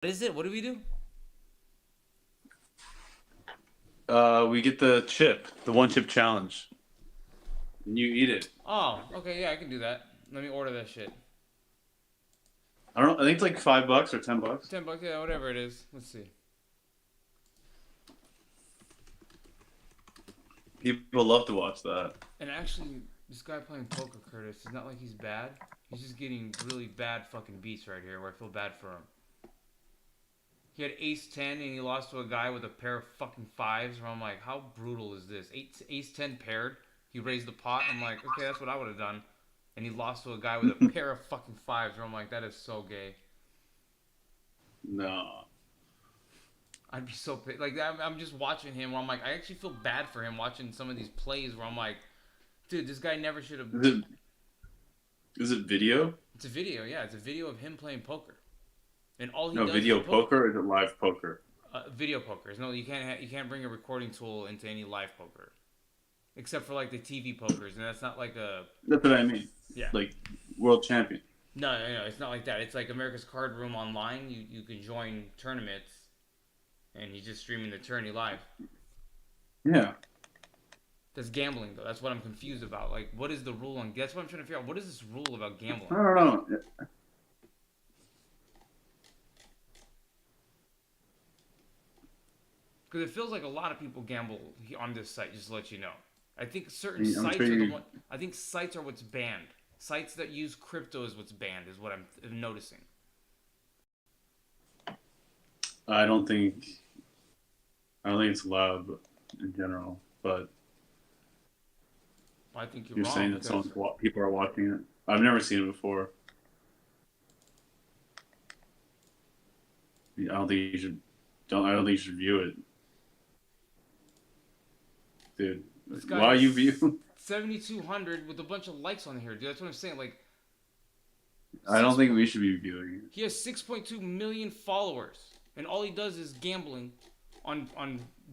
is it? What do we do? We get the chip, the one chip challenge, and you eat it. Oh, okay, yeah, I can do that. Let me order that shit. I don't know. I think it's like $5 or $10. $10, yeah, whatever it is. Let's see. People love to watch that. And actually, this guy playing poker, Curtis, it's not like he's bad. He's just getting really bad fucking beats right here, where I feel bad for him. He had ace 10 and he lost to a guy with a pair of fucking fives. Where I'm like, how brutal is this? Ace 10 paired. He raised the pot. I'm like, okay, that's what I would have done. And he lost to a guy with a pair of fucking fives. Where I'm like, that is so gay. No, I'd be so pissed. Like I'm just watching him. Where I'm like, I actually feel bad for him watching some of these plays. Where I'm like, dude, this guy never should have. is it video? It's a video, yeah. It's a video of him playing poker, and all he No, does is video poker. poker or is it live poker? Video poker. No, you can't bring a recording tool into any live poker, except for like the TV pokers, and that's not like a That's what I mean. yeah. Like world champion. No, it's not like that. It's like America's Card Room online. You can join tournaments, and he's just streaming the tourney live. Yeah, That's gambling though. That's what I'm confused about. Like, what is the rule on? That's what I'm trying to figure out. What is this rule about I gambling? don't know. Because it feels like a lot of people gamble on this site. Just to let you know, I think certain I'm sure sites are the you. one. I think sites are what's banned. Sites that use crypto is what's banned. Is what I'm noticing. I don't think. I don't think it's allowed in general. But I think you're you're wrong saying that because people are watching it. I've never seen it before. I don't think you should. Don't. I don't think you should view it, dude. this guy Why you has view? 7,200 with a bunch of likes on here, dude. That's what I'm saying. Like I don't six. think we should be viewing it. He has 6.2 million followers, and all he does is gambling on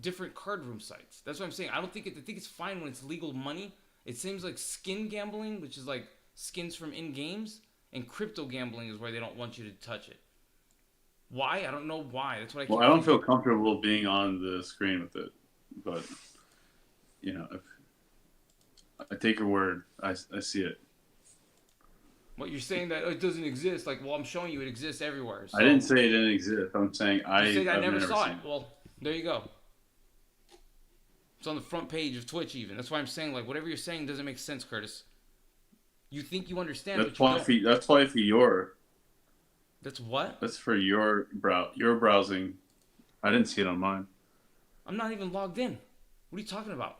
different card room sites. That's what I'm saying. I don't think I think it's fine when it's legal money. It seems like skin gambling, which is like skins from in games, and crypto gambling is where they don't want you to touch it. Why? I don't know why. That's what I Well, keep I don't thinking. feel comfortable being on the screen with it, but if I take your word, I see it. What you're saying that it doesn't exist? Like, well, I'm showing you it exists everywhere. I didn't So say it didn't exist. I'm saying you say I I've never never saw it. seen it. Well, there you go. It's on the front page of Twitch. Even that's why I'm saying like whatever you're saying doesn't make sense, Curtis. You think you understand, but you don't. That's why for your That's what? that's for your browsing. I didn't see it on mine. I'm not even logged in. What are you talking about?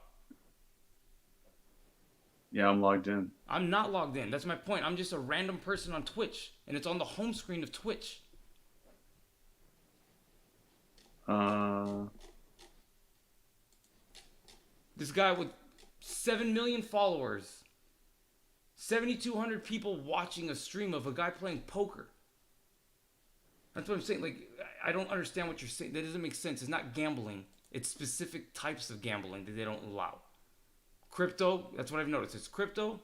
Yeah, I'm logged in. I'm not logged in. That's my point. I'm just a random person on Twitch, and it's on the home screen of Twitch. Uh, This guy with 7 million followers, 7,200 people watching a stream of a guy playing poker. That's what I'm saying. Like, I don't understand what you're saying. That doesn't make sense. It's not gambling. It's specific types of gambling that they don't allow. Crypto, that's what I've noticed. It's crypto.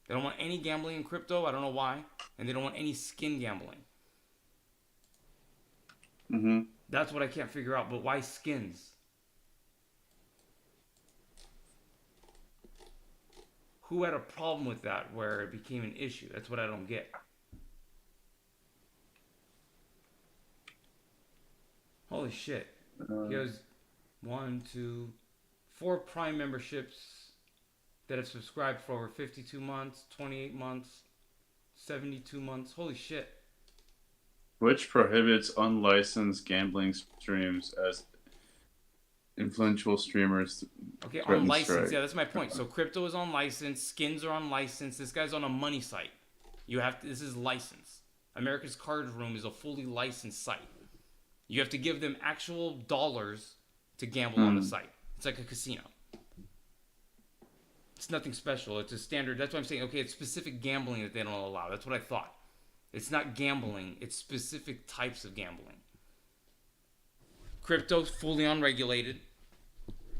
They don't want any gambling in crypto. I don't know why. And they don't want any skin gambling. mm-hmm. That's what I can't figure out. But why skins? Who had a problem with that where it became an issue? That's what I don't get. Holy shit. He has one, two, four Prime memberships that have subscribed for over 52 months, 28 months, 72 months. Holy shit. Which prohibits unlicensed gambling streams as influential streamers Okay, on threaten license. strike. Yeah, that's my point. So crypto is on license, skins are on license. This guy's on a money site. You have to, this is license. America's Card Room is a fully licensed site. You have to give them actual dollars to gamble on the site. It's like a casino. It's nothing special. It's a standard. That's what I'm saying. Okay, it's specific gambling that they don't allow. That's what I thought. It's not gambling. It's specific types of gambling. Crypto's fully unregulated.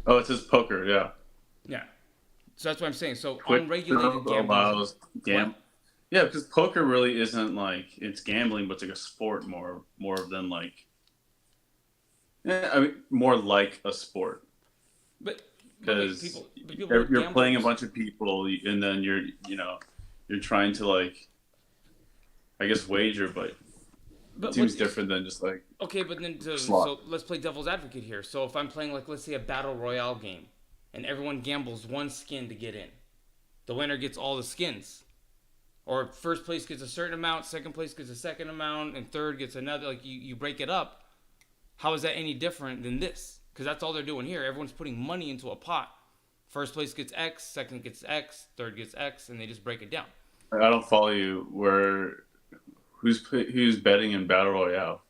Oh, it says poker. Yeah, Yeah. So that's what I'm saying. So Twitch unregulated gambling is allows what? Yeah, because poker really isn't like it's gambling, but it's like a sport more than like I mean, more like a sport But wait, because people are you're playing a gamblers. bunch of people, and then you're trying to like, I guess, wager, but it But seems different than just like okay, but then slot. so let's play devil's advocate here. So if I'm playing like let's say a battle royale game, and everyone gambles one skin to get in, the winner gets all the skins. Or first place gets a certain amount, second place gets a second amount, and third gets another. Like you break it up. How is that any different than this? Because that's all they're doing here. Everyone's putting money into a pot. First place gets X, second gets X, third gets X, and they just break it down. I don't follow you. Who's betting in battle royale?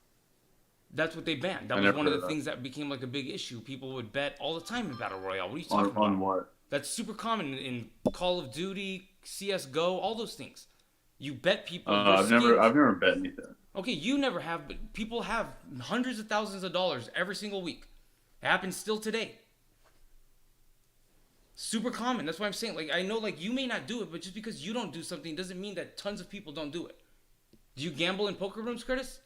That's what they banned. I That was never one of heard the of that. things that became like a big issue. People would bet all the time in battle royale. What are you On talking about? what? That's super common in Call of Duty, CS:GO, all those things. You bet people your skins. I've never bet anything. Okay, you never have, but people have hundreds of thousands of dollars every single week. It happens still today. Super common. That's why I'm saying, like, I know, like, you may not do it, but just because you don't do something doesn't mean that tons of people don't do it. Do you gamble in poker rooms, Curtis?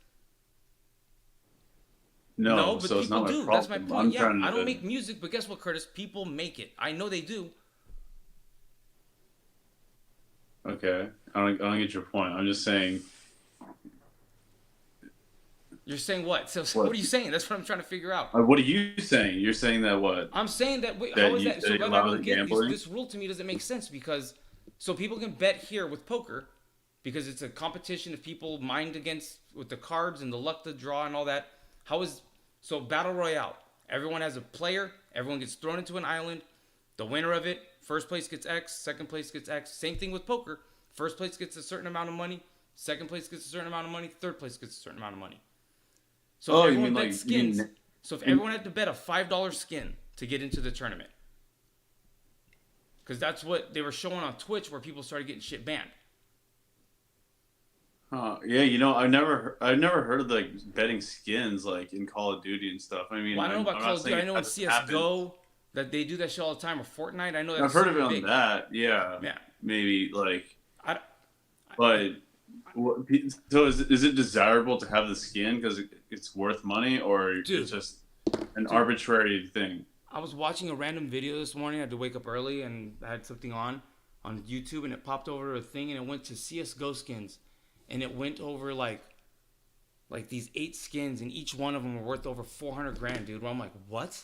No, No, but so it's people not my do. problem. That's my point. I'm Yeah, trying I don't to. make music, but guess what, Curtis? People make it. I know they do. Okay, I don't get your point. I'm just saying. You're saying what? So what What? are you saying? That's what I'm trying to figure out. What are you saying? You're saying that what? I'm saying that. Wait, how That is that? So you what I allow the don't get is gambling? this rule to me doesn't make sense because so people can bet here with poker because it's a competition of people mined against with the cards and the luck to draw and all that. How is so battle royale? Everyone has a player. Everyone gets thrown into an island. The winner of it, first place gets X, second place gets X. Same thing with poker. First place gets a certain amount of money. Second place gets a certain amount of money. Third place gets a certain amount of money. So if Oh, you everyone mean bet like skins, so if everyone had to bet a $5 skin to get into the tournament, because that's what they were showing on Twitch, where people started getting shit banned. Yeah, I've never heard of like betting skins like in Call of Duty and stuff. I mean, Well, I don't know I'm about Call not of Duty. saying I it know in hasn't happened. CS:GO that they do that shit all the time, or Fortnite. I know I've that's heard of super it on big. that. Yeah, Yeah, maybe like, I, but so is it desirable to have the skin because it's worth money, or dude, it's just an dude. arbitrary thing? I was watching a random video this morning. I had to wake up early and I had something on YouTube, and it popped over a thing, and it went to CS:GO skins, and it went over like these 8 skins, and each one of them were worth over 400 grand, dude. Where I'm like, what?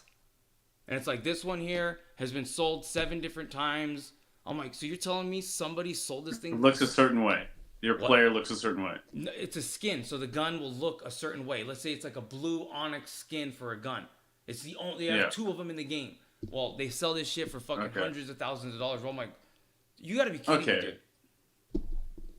And it's like this one here has been sold 7 different times. I'm like, so you're telling me somebody sold this It thing for looks a certain way. Your what? player looks a certain way. It's a skin, so the gun will look a certain way. Let's say it's like a blue onyx skin for a gun. It's the only they have Yeah. 2 of them in the game. Well, they sell this shit for fucking Okay. hundreds of thousands of dollars. Well, I'm like, you got to be kidding me, Okay. dude.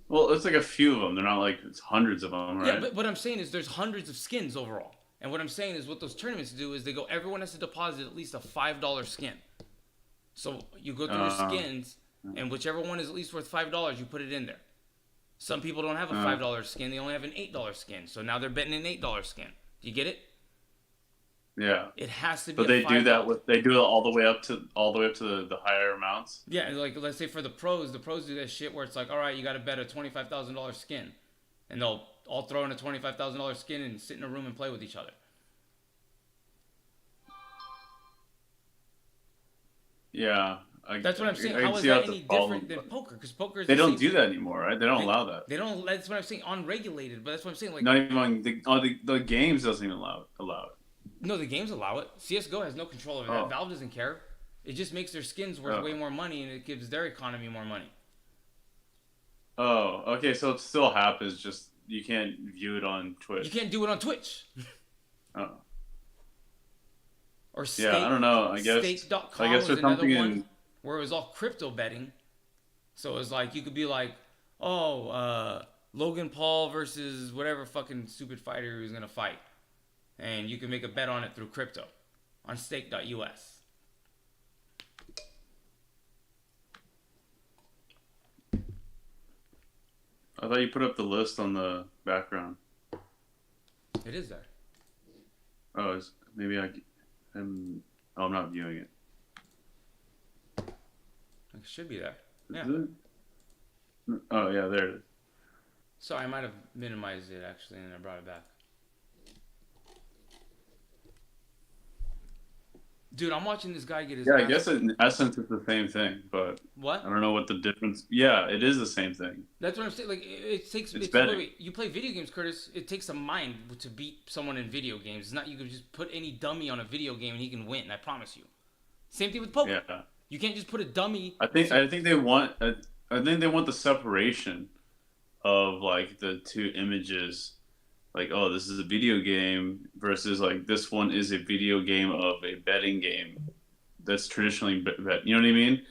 Well, it's like a few of them. They're not like it's hundreds of them, Yeah, right? but what I'm saying is there's hundreds of skins overall. And what I'm saying is what those tournaments do is they go, everyone has to deposit at least a $5 skin. So you go through your skins, and whichever one is at least worth $5, you put it in there. Some people don't have a $5 skin; they only have an $8 skin. So now they're betting an $8 skin. Do you get it? Yeah. It has to be. But they do that with they do it all the way up to the higher amounts. Yeah, like let's say for the pros do that shit where it's like, all right, you got to bet a $25,000 skin, and they'll all throw in a $25,000 skin and sit in a room and play with each other. Yeah, That's what I'm saying. I can How is see that it's a any problem, different than but poker? Because poker is they the don't same do thing. that anymore, right? They don't allow that. They don't. That's what I'm saying. Unregulated, but that's what I'm saying. Like, Not even on the games doesn't even allow it. no, the games allow it. CS:GO has no control over that. Valve doesn't care. It just makes their skins worth way more money, and it gives their economy more money. Oh, okay. So it still happens. Just you can't view it on Twitch. You can't do it on Twitch. Oh. Or Stake, Yeah, I don't know. I guess Stake.com I guess was there's another something one in. where it was all crypto betting. So it was like you could be like, oh, Logan Paul versus whatever fucking stupid fighter he was gonna fight, and you can make a bet on it through crypto on Stake.us. I thought you put up the list on the background. It is there. Oh, maybe I'm. Oh, I'm not viewing it. It should be there. Yeah. Is it? Oh yeah, there it is. Sorry, I might have minimized it actually, and I brought it back. Dude, I'm watching this guy get his Yeah, I ass. guess in essence it's the same thing, but I What? don't know what the difference. Yeah, it is the same thing. That's what I'm saying. Like it takes. It's Wait, betting. wait. You play video games, Curtis. It takes a mind to beat someone in video games. It's not you can just put any dummy on a video game and he can win. I promise you. Same thing with poker. Yeah, You can't just put a dummy. I think they want. I think they want the separation of like the two images. Like, oh, this is a video game versus like this one is a video game of a betting game that's traditionally bet. You know what I mean?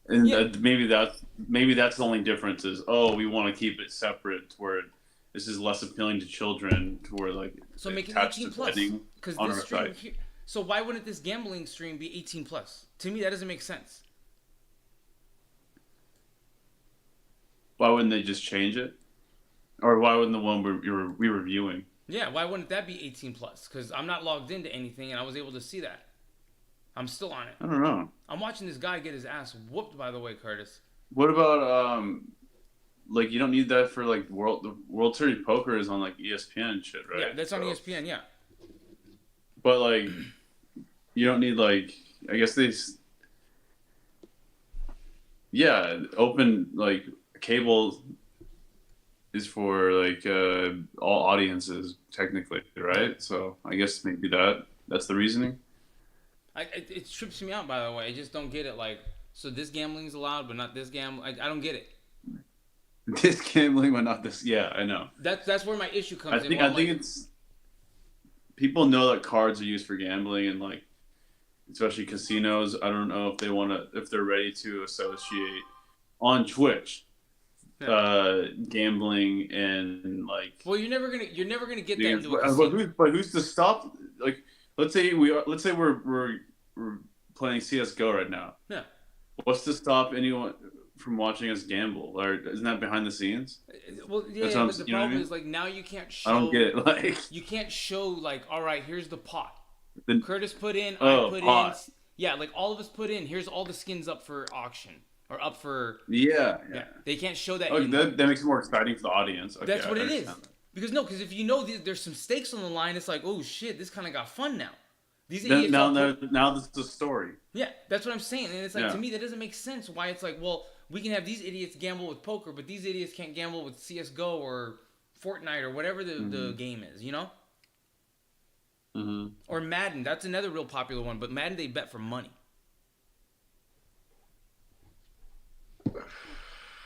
And Yeah. maybe that's the only difference is, oh, we want to keep it separate to where this is less appealing to children to where like So make it attached 18 to plus. betting Because on this our stream side. here. So why wouldn't this gambling stream be 18 plus? To me, that doesn't make sense. Why wouldn't they just change it? Or why wouldn't the one we were viewing? Yeah, why wouldn't that be 18 plus? Because I'm not logged into anything and I was able to see that. I'm still on it. I don't know. I'm watching this guy get his ass whooped. By the way, Curtis. What about like you don't need that for like the World Series poker is on like ESPN and shit, right? Yeah, that's on So- ESPN. Yeah. But like you don't need like I guess yeah, open like cable is for like all audiences technically, right? So I guess maybe that's the reasoning. It trips me out. By the way, I just don't get it. Like, so this gambling's allowed, but not this gambling. I don't get it. This gambling, but not this. Yeah, I know. That's where my issue I comes think in. where I I'm think like, it's people know that cards are used for gambling and like especially casinos. I don't know if they're ready to associate on Twitch gambling and like well, you're never gonna get that yeah, into a but casino. who's to stop? Like, let's say we're playing CS:GO right now. Yeah. What's to stop anyone from watching us gamble? Or isn't that behind the scenes? Well, yeah, That's what I'm- but the you know what I problem mean? is like now you can't show. I don't get it. Like, You can't show like, all right, here's the pot. the, Curtis put in. Oh, I put pot. in. Yeah, like all of us put in. Here's all the skins up for auction or up for. yeah. Yeah, they can't show that. Oh, in, that makes it more exciting for the audience. Okay, that's what I it is. understand that. Because if you know there's some stakes on the line, it's like, oh shit, this kind of got fun now. These Then, idiots all now this is the story. yeah, that's what I'm saying, and it's like Yeah. to me that doesn't make sense. Why it's like, well, we can have these idiots gamble with poker, but these idiots can't gamble with CS:GO or Fortnite or whatever the game is, you know? Mm-hmm. Or Madden. That's another real popular one, but Madden they bet for money.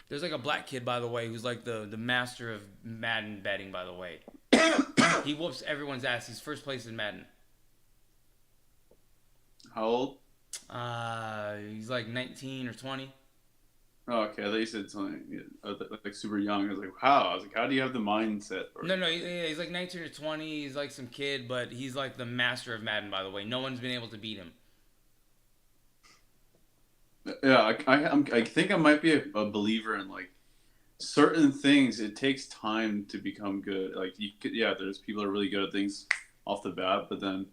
There's like a black kid, by the way, who's like the master of Madden betting, by the way. He whoops everyone's ass. He's first place in Madden. How old? He's like 19 or 20. Oh, okay. I thought you said something like super young. I was like, how? I was like, how do you have the mindset? No, he's like 19 or 20. He's like some kid, but he's like the master of Madden, by the way. No one's been able to beat him. Yeah, I think I might be a believer in like certain things. It takes time to become good. Like yeah, there's people that are really good at things off the bat, but then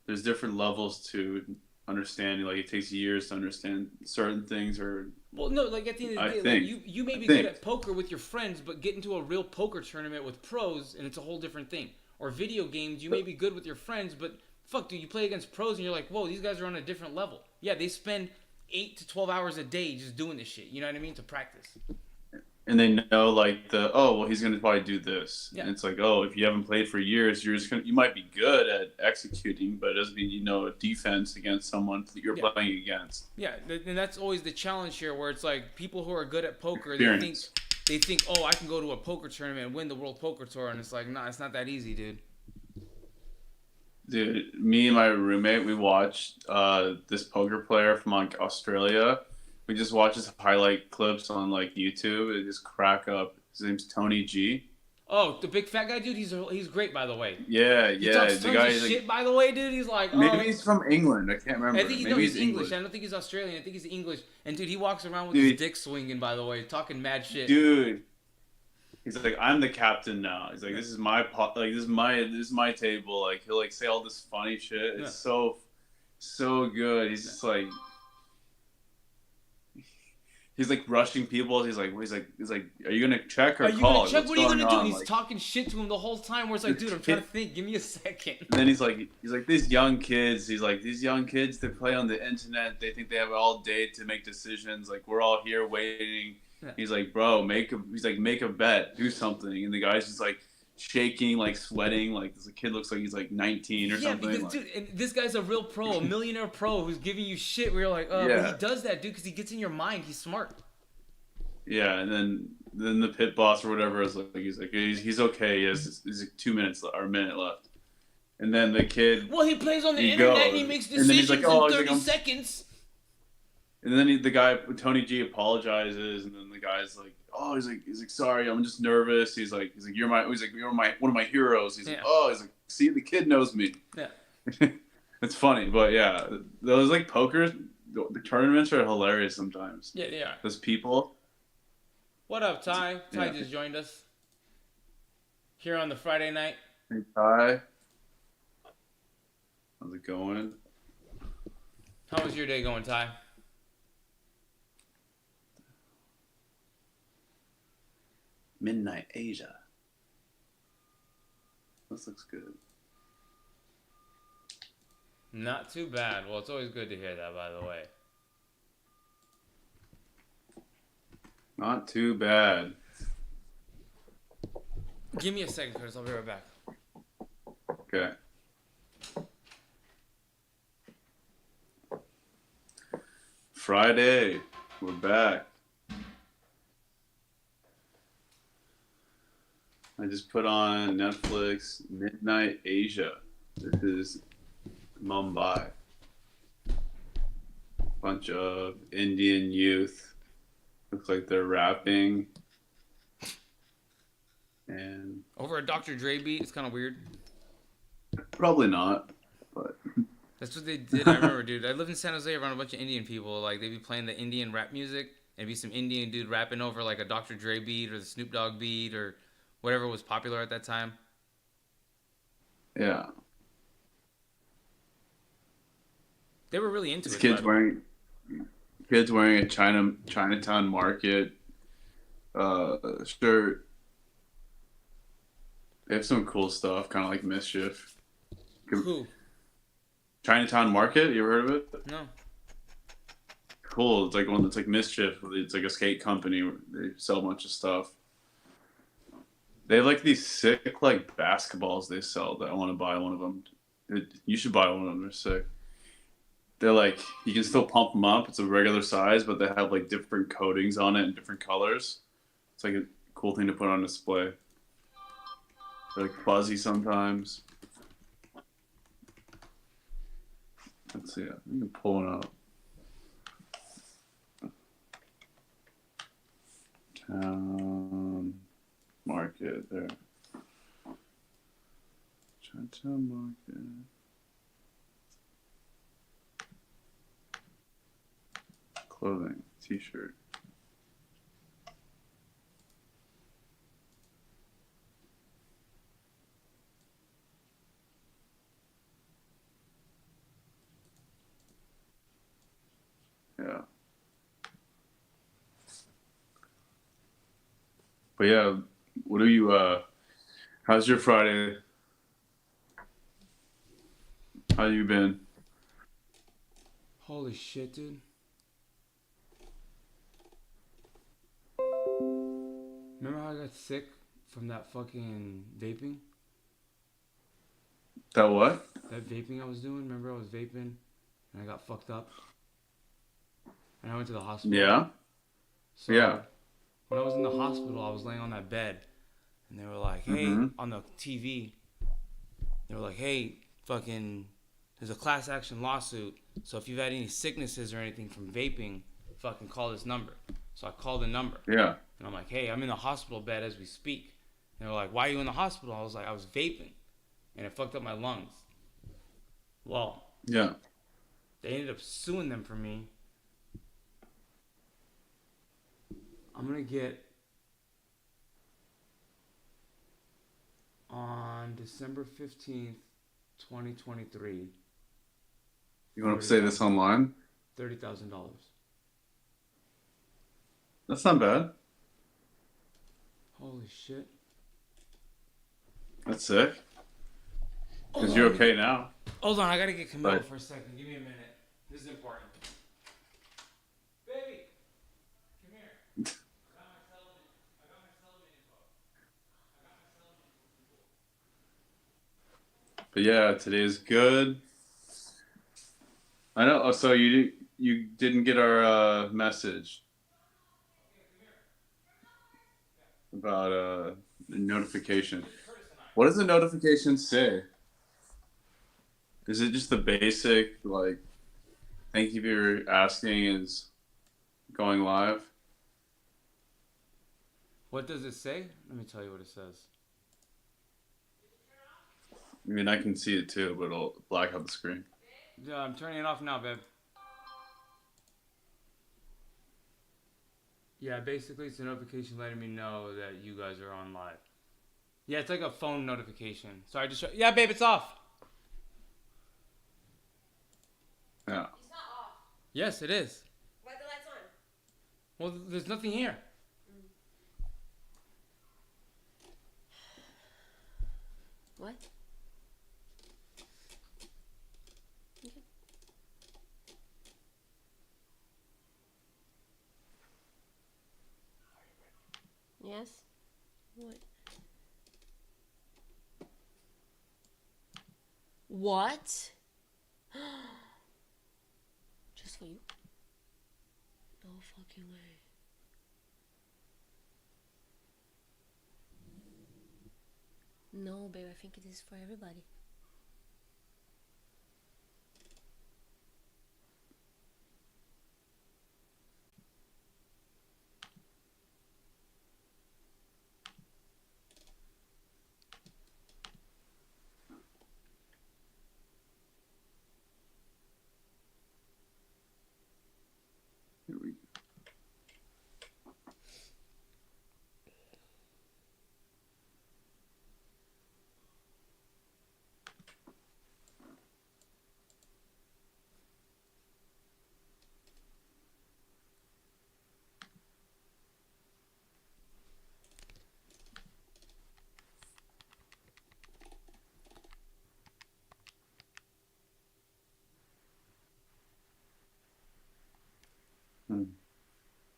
there's different levels to understanding. Like it takes years to understand certain things. Or Well, no, like at the end of the I day, think- like, you may be think. good at poker with your friends, but get into a real poker tournament with pros, and it's a whole different thing. Or video games, you may be good with your friends, but fuck, dude, you play against pros, and you're like, whoa, these guys are on a different level. Yeah, they spend 8 to 12 hours a day just doing this shit. You know what I mean? To practice. and they know like he's gonna probably do this. Yeah. And it's like, oh, if you haven't played for years, you might be good at executing, but it doesn't mean you know a defense against someone that you're Yeah. playing against. Yeah, and that's always the challenge here, where it's like people who are good at poker, Experience. they think, oh, I can go to a poker tournament and win the World Poker Tour, and it's like, nah, it's not that easy, dude. Dude, me and my roommate, we watched this poker player from like Australia. We just watched his highlight clips on like YouTube. It just crack up. His name's Tony G. Oh, the big fat guy, dude, he's great, by the way. Yeah, He yeah. talks The tons guy of is like, shit, by the way, dude. He's like, maybe oh, he's from England. I can't remember. I think Maybe he's English. I don't think he's Australian. I think he's English. And dude, he walks around with his Dude. dick swinging, by the way, talking mad shit. Dude, he's like, I'm the captain now. He's like, this is my pot. Like, this is my table. Like, he'll like say all this funny shit. It's so good. He's just like, he's like rushing people. He's like, are you gonna check Are or you gonna call? check? What's What are you going gonna do? And on? he's Like, talking shit to him the whole time. Where it's like, the dude, I'm trying kid, to think. Give me a second. and then he's like these young kids. He's like these young kids. They play on the internet. They think they have all day to make decisions. Like we're all here waiting. Yeah. He's like, bro, make a bet, do something. And the guy's just like shaking, like sweating. Like this kid looks like he's like 19 or Yeah, something. because Like, dude, and this guy's a real pro, a millionaire pro who's giving you shit. Where you're like, but he yeah, does that, dude, because he gets in your mind. He's smart. yeah. And then the pit boss or whatever is like, he's okay. He's like 2 minutes or a minute left. And then the kid, Well, he plays on the he internet and goes, he makes and then he's decisions like, oh, in he's like, 30 seconds. and then the guy Tony G apologizes, and then the guy's like, oh, he's like, sorry, I'm just nervous. He's like, you're one of my heroes. He's like, Yeah. oh, he's like, see, the kid knows me. Yeah. It's funny, but yeah, those like poker, the tournaments are hilarious sometimes. Yeah, they are. Those people. What up, Ty? Ty Yeah. just joined us here on the Friday night. Hey, Ty. How's it going? How was your day going, Ty? Midnight Asia. This looks good. Not too bad. Well, it's always good to hear that, by the way. Not too bad. Give me a second, Curtis. I'll be right back. Okay. Friday. We're back. I just put on Netflix Midnight Asia. This is Mumbai. Bunch of Indian youth. Looks like they're rapping. And Over a Dr. Dre beat. It's kind of weird. probably not, but That's what they did. I remember, dude. I lived in San Jose around a bunch of Indian people. Like, they'd be playing the Indian rap music. And be some Indian dude rapping over, like, a Dr. Dre beat or the Snoop Dogg beat or whatever was popular at that time. yeah. They were really into This it. kid's wearing a Chinatown Market shirt. They have some cool stuff, kind of like Mischief. Who? Chinatown Market, you ever heard of it? No. Cool. It's like one that's like Mischief. It's like a skate company. Where they sell a bunch of stuff. They have like these sick like basketballs they sell that I want to buy one of them. You should buy one of them. They're sick. They're like, you can still pump them up. It's a regular size, but they have like different coatings on it and different colors. It's like a cool thing to put on display. They're like fuzzy sometimes. Let's see. I can pull one up. Town Market there. Chinatown Market. Clothing, T-shirt. Yeah. But yeah, what do you how's your Friday? How you been? Holy shit, dude. Remember how I got sick from that fucking vaping? That what? That vaping I was doing? Remember I was vaping and I got fucked up? And I went to the hospital. Yeah. So Yeah. when I was in the hospital, I was laying on that bed. And they were like, hey, Mhm. on the TV, they were like, hey, fucking, there's a class action lawsuit. So if you've had any sicknesses or anything from vaping, fucking call this number. So I called the number. Yeah. And I'm like, hey, I'm in the hospital bed as we speak. And they're like, why are you in the hospital? I was like, I was vaping. And it fucked up my lungs. Well, Yeah. they ended up suing them for me. I'm going to get on December 15th, 2023, You want to say this online? $30,000. That's not bad. Holy shit. That's sick. Hold Because on, you're okay now. hold on, I gotta get Camille But for a second. Give me a minute. This is important. Baby, come here. I got my settlement. I got my settlement info. I got my settlement info. but yeah, today's good. I know. Oh, so you didn't get our message about notification. What does the notification say? Is it just the basic like thank you for asking is going live? What does it say? Let me tell you what it says. I mean, I can see it too, but it'll black out the screen. Yeah, I'm turning it off now, babe. Yeah, basically it's a notification letting me know that you guys are on live. Yeah, it's like a phone notification. So I just yeah, babe, it's off. Yeah. It's not off. Yes, it is. Why the lights on? Well, there's nothing here. What? Yes. What? What? Just for you? No fucking way. No, babe, I think it is for everybody. Here we go.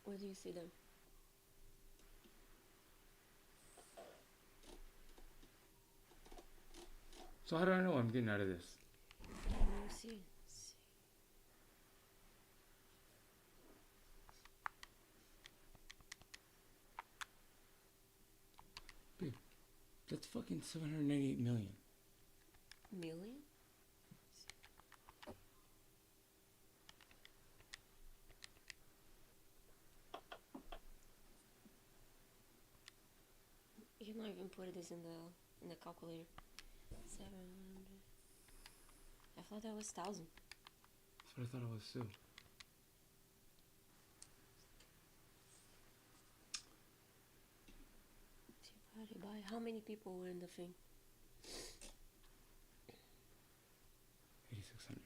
Where do you see them? So how do I know I'm getting out of this? Let me see. Babe, that's fucking 788 million. Million? You cannot even put this in the calculator. 700. I thought that was 1,000. That's what I thought it was too. By how many people were in the thing? 8,600.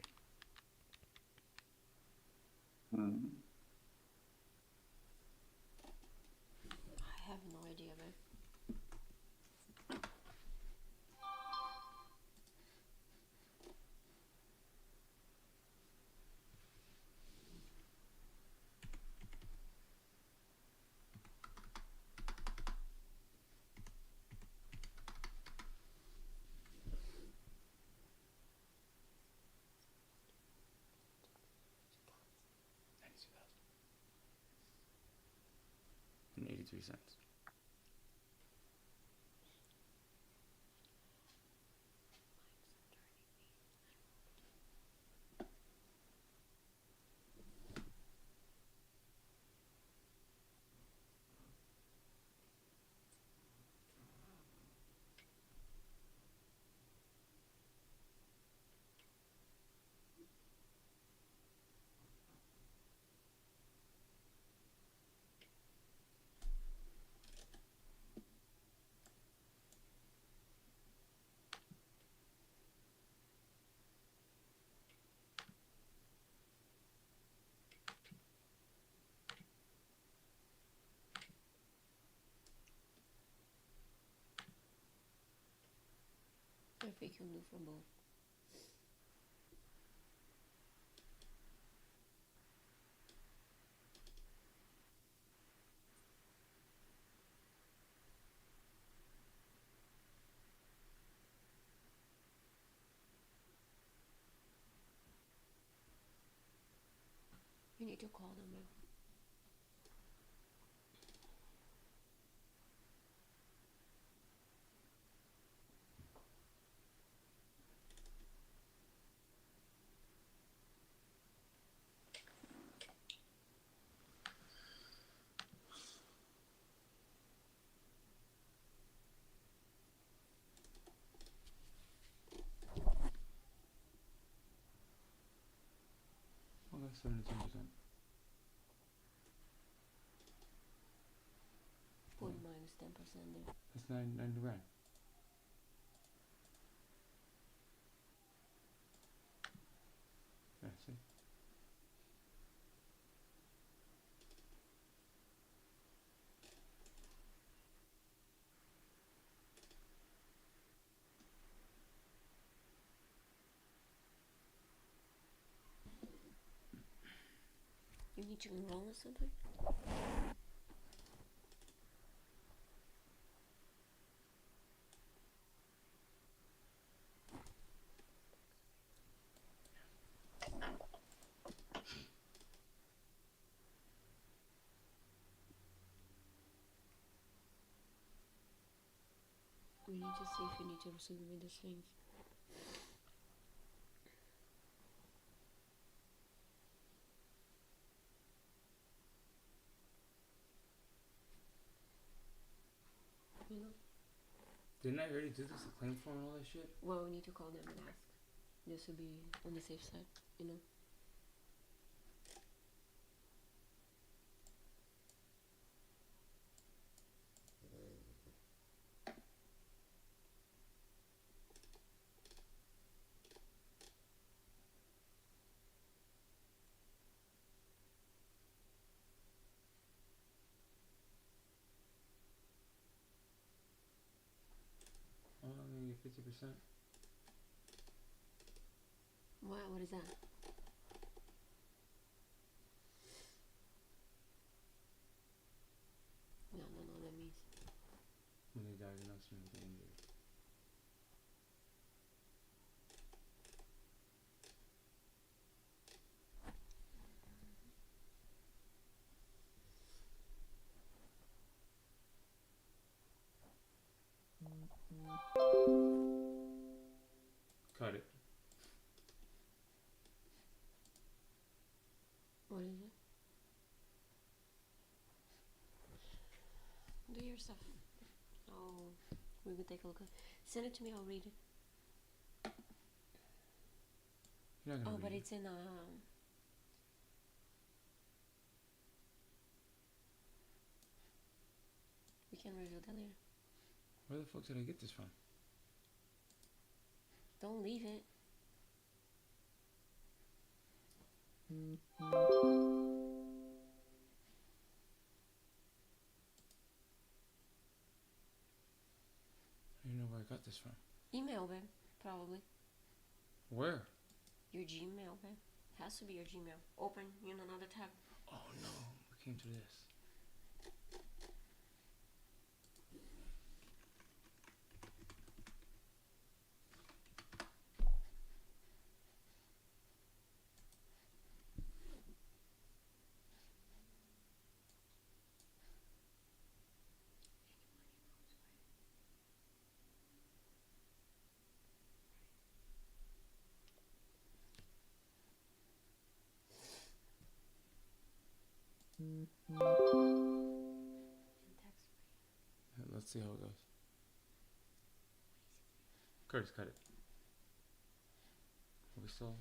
I have no idea, man. And 83 cents. think you'll do for both. You need to call them. Oh, that's 72%. 40 minus 10% there. That's 90 grand. Yeah, see? You need to enroll or something? We need to see if you need to receive me the things. You know? Didn't I already do this, the claim form and all that shit? Well, we need to call them and ask. This would be on the safe side, you know? Oh, I'm gonna get 50%. What is that? No, I don't know what that means. When they diagnosed me with the injury. Cut it. What is it? Do your stuff. Oh, we will take a look at. Send it to me. I'll read it. You're not gonna Oh, but read it's in we can review that later. Where the fuck did I get this from? Don't leave it. I don't know where I got this from. Email, babe. Probably. Where? Your Gmail, babe. Has to be your Gmail. Open in another tab. Oh no, we came to this. Let's see how it goes. Curtis, cut it. Are we still?